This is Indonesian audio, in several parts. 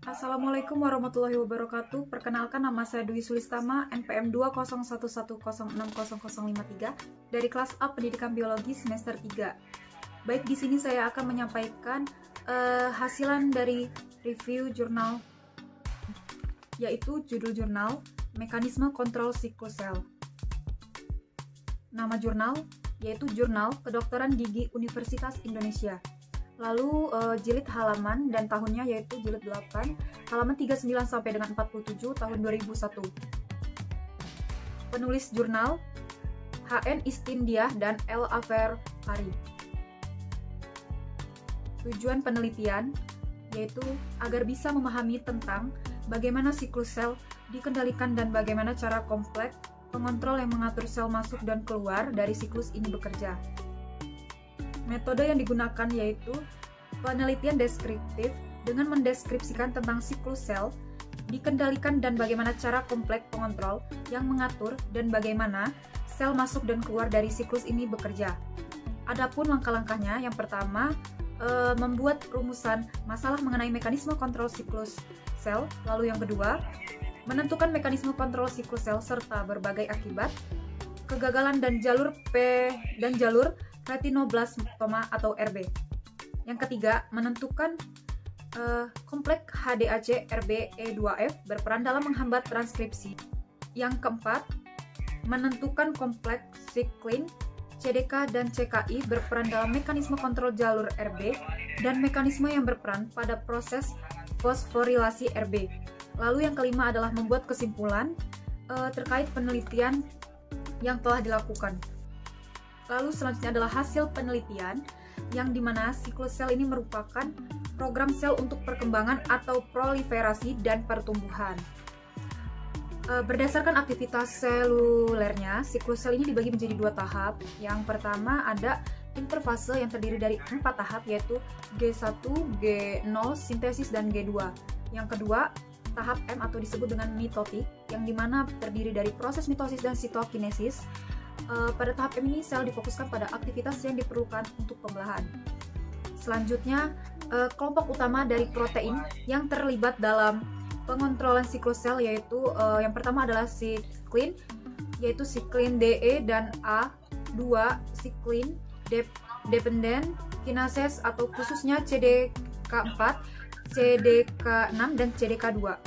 Assalamualaikum warahmatullahi wabarakatuh. Perkenalkan, nama saya Dwi Sulistama, NPM 201106053 dari kelas A Pendidikan Biologi semester 3. Baik, di sini saya akan menyampaikan hasilan dari review jurnal, yaitu judul jurnal Mekanisme Kontrol Siklus Sel. Nama jurnal yaitu Jurnal Kedokteran Gigi Universitas Indonesia. Lalu jilid halaman dan tahunnya yaitu jilid 8, halaman 39 sampai dengan 47 tahun 2001. Penulis jurnal H.N. Istindiah dan L. Aver Hari. Tujuan penelitian yaitu agar bisa memahami tentang bagaimana siklus sel dikendalikan dan bagaimana cara kompleks pengontrol yang mengatur sel masuk dan keluar dari siklus ini bekerja. Metode yang digunakan yaitu penelitian deskriptif dengan mendeskripsikan tentang siklus sel, dikendalikan dan bagaimana cara kompleks pengontrol yang mengatur dan bagaimana sel masuk dan keluar dari siklus ini bekerja. Adapun langkah-langkahnya, yang pertama, membuat rumusan masalah mengenai mekanisme kontrol siklus sel, lalu yang kedua, menentukan mekanisme kontrol siklus sel serta berbagai akibat, kegagalan dan jalur retinoblastoma atau RB. Yang ketiga, menentukan kompleks HDAC RBE2F berperan dalam menghambat transkripsi. Yang keempat, menentukan kompleks siklin CDK dan CKI berperan dalam mekanisme kontrol jalur RB dan mekanisme yang berperan pada proses fosforilasi RB. Lalu yang kelima adalah membuat kesimpulan terkait penelitian yang telah dilakukan. Lalu selanjutnya adalah hasil penelitian, yang dimana siklus sel ini merupakan program sel untuk perkembangan atau proliferasi dan pertumbuhan. Berdasarkan aktivitas selulernya, siklus sel ini dibagi menjadi dua tahap. Yang pertama ada interfase yang terdiri dari 4 tahap, yaitu G1, G0, sintesis, dan G2. Yang kedua, tahap M atau disebut dengan mitotik, yang dimana terdiri dari proses mitosis dan sitokinesis. Pada tahap M ini sel difokuskan pada aktivitas yang diperlukan untuk pembelahan. Selanjutnya, kelompok utama dari protein yang terlibat dalam pengontrolan siklus sel yaitu yang pertama adalah siklin, yaitu siklin DE dan A, 2 siklin dependent kinases atau khususnya CDK4, CDK6 dan CDK2.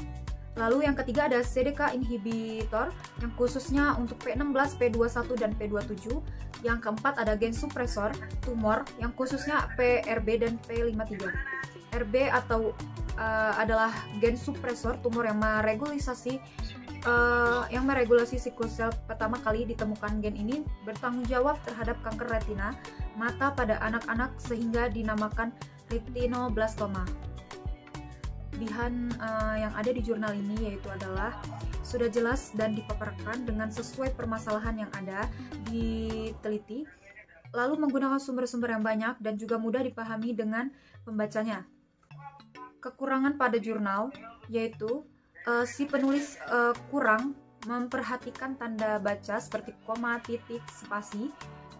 Lalu yang ketiga ada CDK inhibitor yang khususnya untuk P16, P21 dan P27. Yang keempat ada gen supresor tumor yang khususnya PRB dan P53. RB atau adalah gen supresor tumor yang meregulasi siklus sel. Pertama kali ditemukan gen ini bertanggung jawab terhadap kanker retina mata pada anak-anak sehingga dinamakan retinoblastoma. Kelebihan yang ada di jurnal ini yaitu adalah sudah jelas dan dipaparkan dengan sesuai permasalahan yang ada diteliti, lalu menggunakan sumber-sumber yang banyak dan juga mudah dipahami dengan pembacanya. Kekurangan pada jurnal yaitu si penulis kurang memperhatikan tanda baca seperti koma, titik, spasi,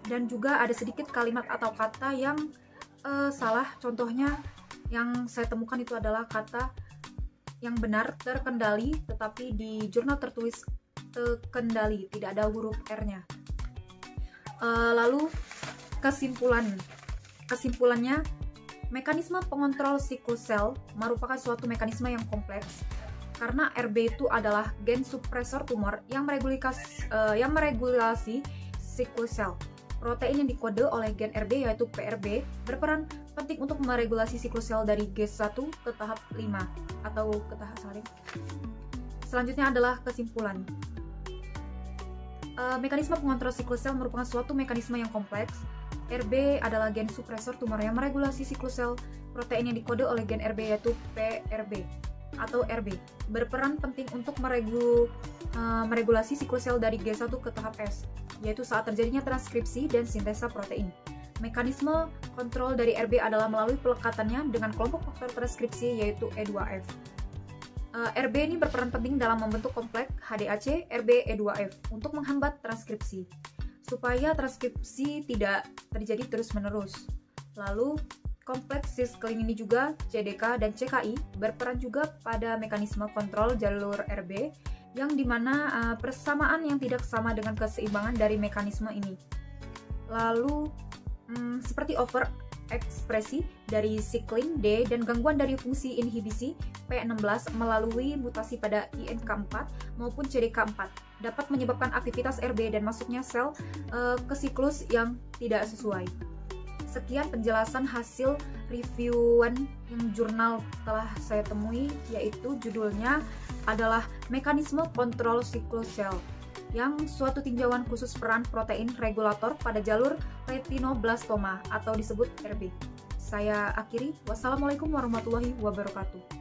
dan juga ada sedikit kalimat atau kata yang salah. Contohnya yang saya temukan itu adalah kata yang benar terkendali, tetapi di jurnal tertulis terkendali, tidak ada huruf R-nya. Lalu kesimpulannya, mekanisme pengontrol siklus sel merupakan suatu mekanisme yang kompleks karena RB itu adalah gen supresor tumor yang meregulasi siklus sel. Protein yang dikode oleh gen RB yaitu PRB berperan penting untuk meregulasi siklus sel dari G1 ke tahap 5 atau ke tahap saling. Selanjutnya adalah kesimpulan. Mekanisme pengontrol siklus sel merupakan suatu mekanisme yang kompleks. RB adalah gen supresor tumor yang meregulasi siklus sel. Protein yang dikode oleh gen RB yaitu PRB atau RB berperan penting untuk meregulasi siklus sel dari G1 ke tahap S, yaitu saat terjadinya transkripsi dan sintesa protein. Mekanisme kontrol dari RB adalah melalui pelekatannya dengan kelompok faktor transkripsi yaitu E2F. RB ini berperan penting dalam membentuk kompleks HDAC RBE2F untuk menghambat transkripsi supaya transkripsi tidak terjadi terus-menerus. Lalu Kompleks siskling ini juga CDK dan CKI berperan juga pada mekanisme kontrol jalur RB yang dimana persamaan yang tidak sama dengan keseimbangan dari mekanisme ini. Lalu seperti overekspresi dari siklin D dan gangguan dari fungsi inhibisi P16 melalui mutasi pada INK4 maupun CDK4 dapat menyebabkan aktivitas RB dan masuknya sel ke siklus yang tidak sesuai. Sekian penjelasan hasil reviewan yang jurnal telah saya temui, yaitu judulnya adalah Mekanisme Kontrol Siklus Sel, yang suatu tinjauan khusus peran protein regulator pada jalur retinoblastoma atau disebut RB. Saya akhiri, wassalamualaikum warahmatullahi wabarakatuh.